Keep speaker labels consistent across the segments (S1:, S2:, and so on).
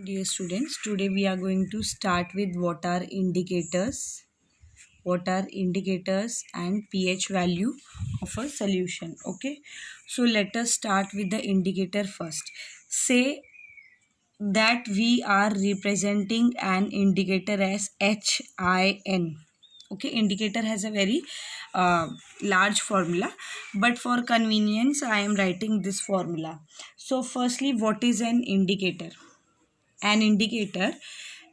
S1: Dear students, today we are going to start with what are indicators and pH value of a solution. Okay, so let us start with the indicator first. Say that we are representing an indicator as HIN. Okay, indicator has a very large formula, but for convenience I am writing this formula. So firstly, what is an indicator? An indicator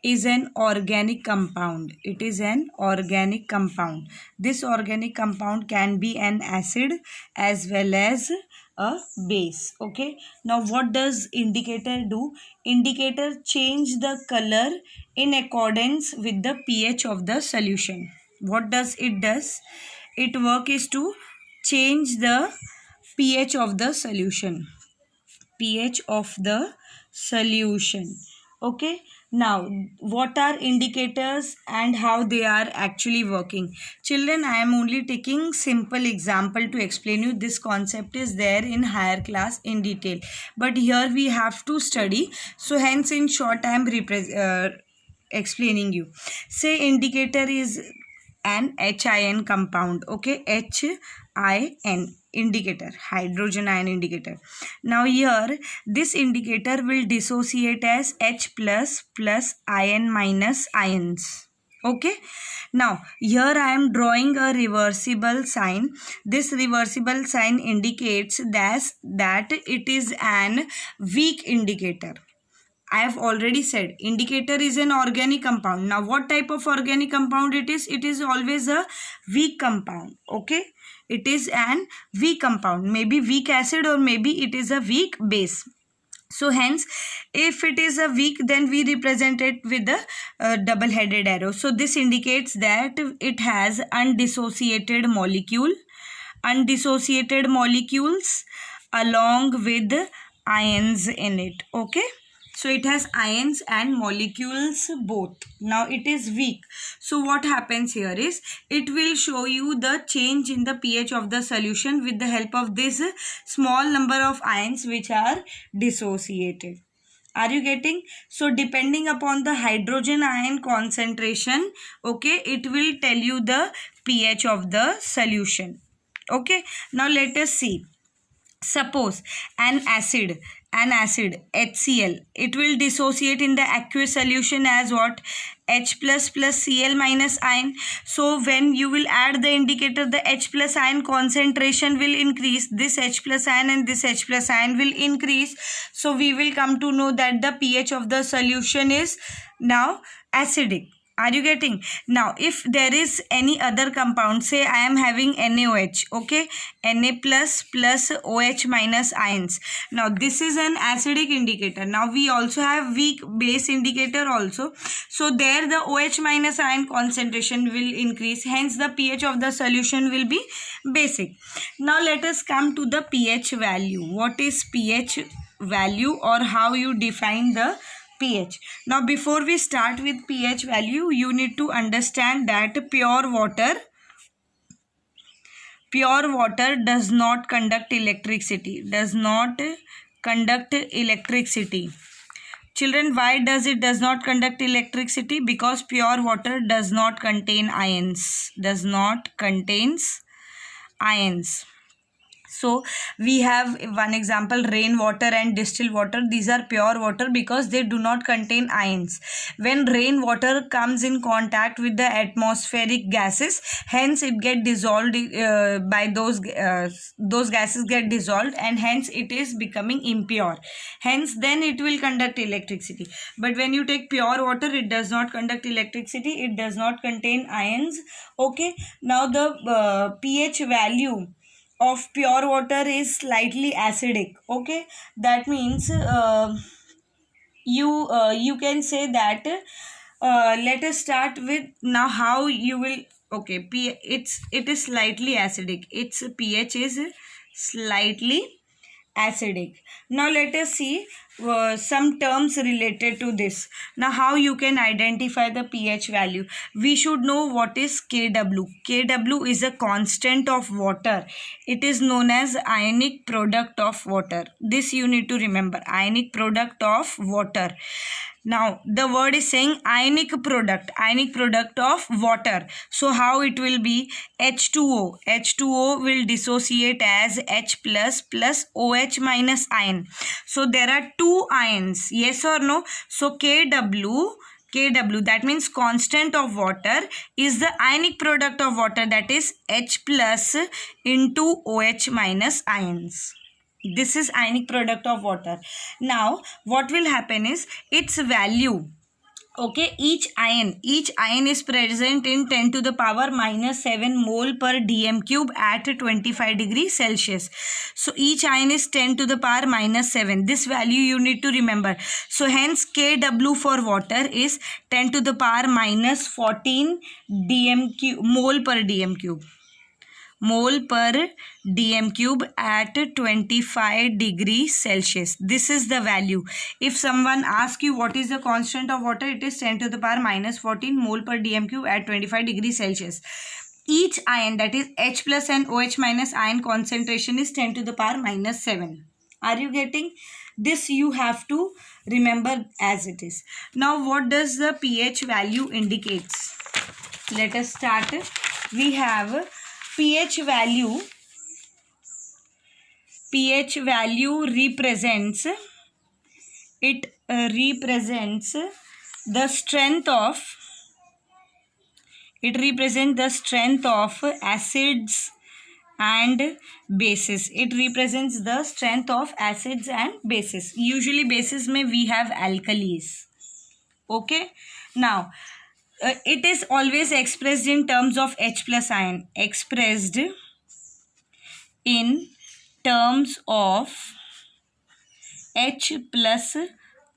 S1: is an organic compound. It is an organic compound. This organic compound can be an acid as well as a base. Okay, now what does indicator do? Indicator change the color in accordance with the pH of the solution. What does it does? It work is to change the pH of the solution. pH of the solution. Okay, now what are indicators and how they are actually working? Children, I am only taking simple example to explain you. This concept is there in higher class in detail, but here we have to study, so hence in short I am explaining you. Say indicator is an HIN compound. Okay, HIN indicator, hydrogen ion indicator. Now here this indicator will dissociate as H plus ion minus ions. Okay, now here I am drawing a reversible sign. This reversible sign indicates that it is an weak indicator. I have already said indicator is an organic compound. Now what type of organic compound it is? It is always a weak compound. Okay, it is an weak compound, maybe weak acid or maybe it is a weak base. So hence if it is a weak, then we represent it with a double-headed arrow. So this indicates that it has undissociated molecules along with ions in it. Okay, so it has ions and molecules both. Now it is weak. So what happens here is it will show you the change in the pH of the solution with the help of this small number of ions which are dissociated. Are you getting? So depending upon the hydrogen ion concentration, okay, it will tell you the pH of the solution. Okay, now let us see. Suppose an acid HCl, it will dissociate in the aqueous solution as what? H plus Cl minus ion. So when you will add the indicator, the H plus ion concentration will increase. This H plus ion and this H plus ion will increase. So we will come to know that the pH of the solution is now acidic. Are you getting? Now if there is any other compound, say I am having NaOH, okay, Na plus OH minus ions. Now this is an acidic indicator. Now we also have weak base indicator also. So there the OH minus ion concentration will increase. Hence the pH of the solution will be basic. Now let us come to the pH value. What is pH value or how you define the pH? Now before we start with pH value, you need to understand that pure water does not conduct electricity. Children, why does it does not conduct electricity? Because pure water does not contain ions. So we have one example, rainwater and distilled water. These are pure water because they do not contain ions. When rainwater comes in contact with the atmospheric gases, hence it get dissolved by those gases get dissolved, and hence it is becoming impure. Hence then it will conduct electricity. But when you take pure water, it does not conduct electricity. It does not contain ions. Okay. Now the pH value of pure water is slightly acidic. Okay, that means you can say that let us start with now how you will. Okay, it is slightly acidic. Its pH is slightly acidic. Now let us see some terms related to this. Now how you can identify the pH value? We should know what is Kw. Kw is a constant of water. It is known as ionic product of water. This you need to remember, ionic product of water. Now the word is saying ionic product of water. So how it will be? H2O. H2O will dissociate as H plus OH minus ion. So there are two ions, yes or no? So KW, that means constant of water, is the ionic product of water, that is H plus into OH minus ions. This is ionic product of water. Now what will happen is its value, okay, each ion is present in 10 to the power minus 7 mole per dm cube at 25 degrees Celsius. So each ion is 10 to the power minus 7. This value you need to remember. So hence Kw for water is 10 to the power minus 14 dm cube, mole per dm cube. Mole per dm cube at 25 degrees Celsius. This is the value. If someone asks you what is the constant of water, it is 10 to the power minus 14 mole per dm cube at 25 degrees Celsius. Each ion, that is H plus and OH minus ion concentration, is 10 to the power minus 7. Are you getting? This you have to remember as it is. Now what does the pH value indicates? Let us start. We have pH value represents the strength of acids and bases. It represents the strength of acids and bases. Usually bases mein we have alkalis. Okay. Now it is always expressed in terms of H plus ion. Expressed in terms of H plus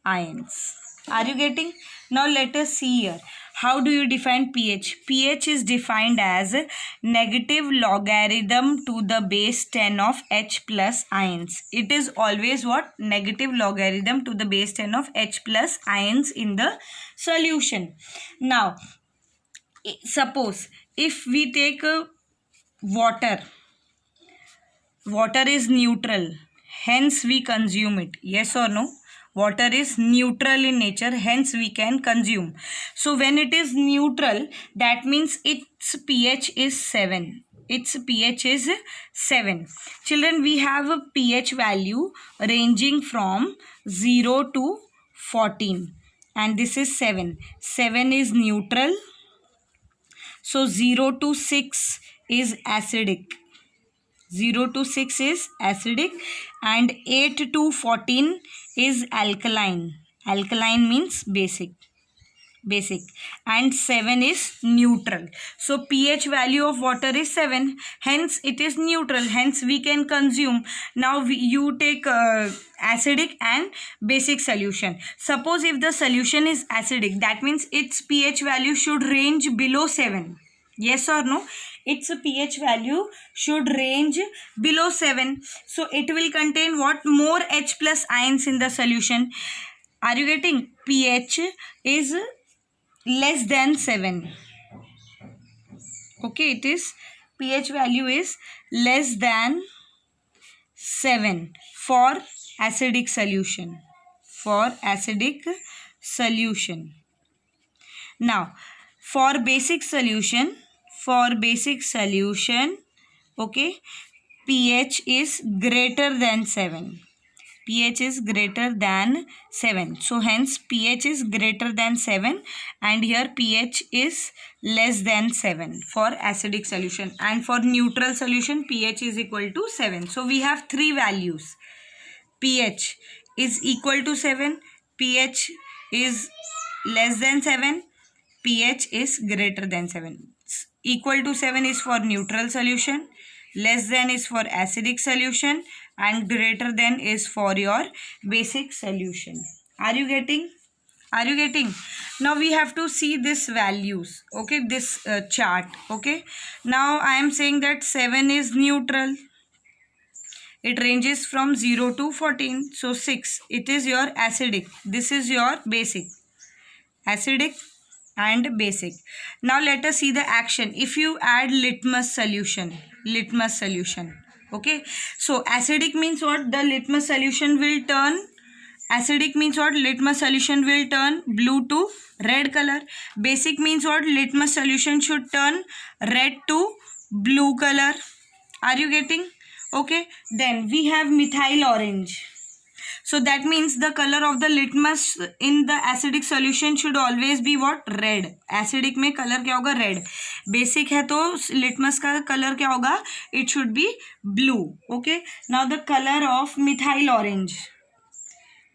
S1: ions. Are you getting? Now let us see here. How do you define pH? pH is defined as negative logarithm to the base 10 of H plus ions. It is always what? Negative logarithm to the base 10 of H plus ions in the solution. Now, suppose if we take water is neutral, hence we consume it. Yes or no? Water is neutral in nature, hence we can consume. So when it is neutral, that means its pH is 7. Its pH is 7. Children, we have a pH value ranging from 0 to 14. And this is 7. 7 is neutral. So 0 to 6 is acidic. 0 to 6 is acidic and 8 to 14 is alkaline. Alkaline means basic and 7 is neutral. So pH value of water is 7, hence it is neutral, hence we can consume. Now you take acidic and basic solution. Suppose if the solution is acidic, that means its pH value should range below 7. Yes or no? Its pH value should range below 7. So it will contain what? More H plus ions in the solution. Are you getting? pH is less than 7. Okay, it is pH value is less than 7 for acidic solution. Now for basic solution, okay, pH is greater than 7. pH is greater than 7. So hence pH is greater than 7 and here pH is less than 7 for acidic solution, and for neutral solution pH is equal to 7. So we have three values. pH is equal to 7, pH is less than 7, pH is greater than 7. Equal to 7 is for neutral solution, less than is for acidic solution, and greater than is for your basic solution. Are you getting? Now we have to see this values, okay, this chart. Okay, now I am saying that 7 is neutral. It ranges from 0 to 14. So 6, it is your acidic. This is your basic. Acidic and basic. Now let us see the action. If you add litmus solution, okay, so acidic means what? The litmus solution will turn Acidic means what? Litmus solution will turn blue to red color. Basic means what? Litmus solution should turn red to blue color. Are you getting? Okay. Then we have methyl orange. So that means the color of the litmus in the acidic solution should always be what? Red. Acidic में color क्या होगा? Red. Basic है तो litmus का color क्या होगा? It should be blue. Okay. Now the color of methyl orange.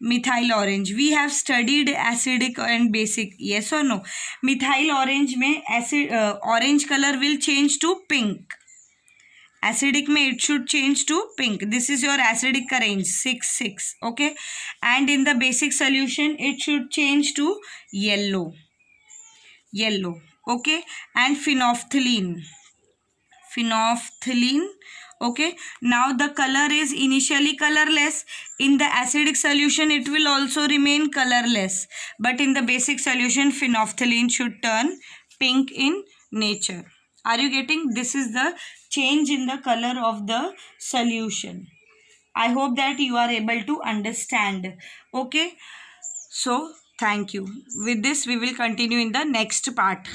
S1: Methyl orange. We have studied acidic and basic. Yes or no? Methyl orange में acid orange color will change to pink. Acidic में it should change to pink. This is your acidic का range 6. Okay. And in the basic solution it should change to yellow. Okay. And phenolphthalein. Okay. Now the color is initially colorless. In the acidic solution it will also remain colorless. But in the basic solution phenolphthalein should turn pink in nature. Are you getting? This is the change in the color of the solution. I hope that you are able to understand. Okay. So thank you. With this we will continue in the next part.